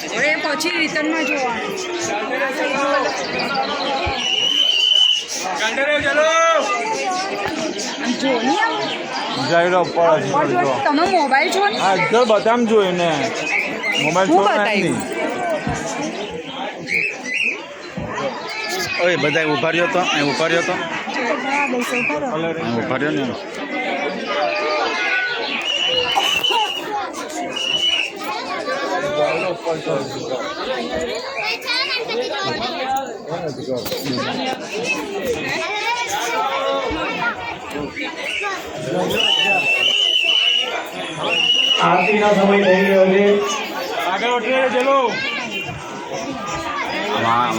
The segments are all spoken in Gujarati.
હવે પછી રિટર્નમાં જોવાનું જો તમે મોબાઈલ છો ને બતામ જોઈ ને મોબાઈલ હું બતાવ્યું ઓય બધા ઉભા રહ્યો તો ઉભા રહ્યો તો ઉભા રહ્યો ને આરતીનો સમય થઈ ગયો છે આગળ ઉઠી ચલો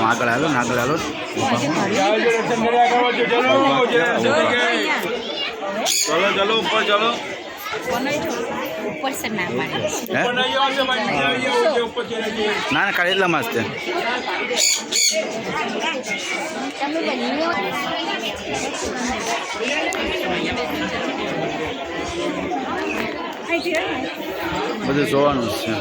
આગળ હાલો ને આગળ હાલો ચલો ચલો ઉપર ચલો ઉપર से ना माने ના ના કાલે એટલા મસ્ત બધું જોવાનું છે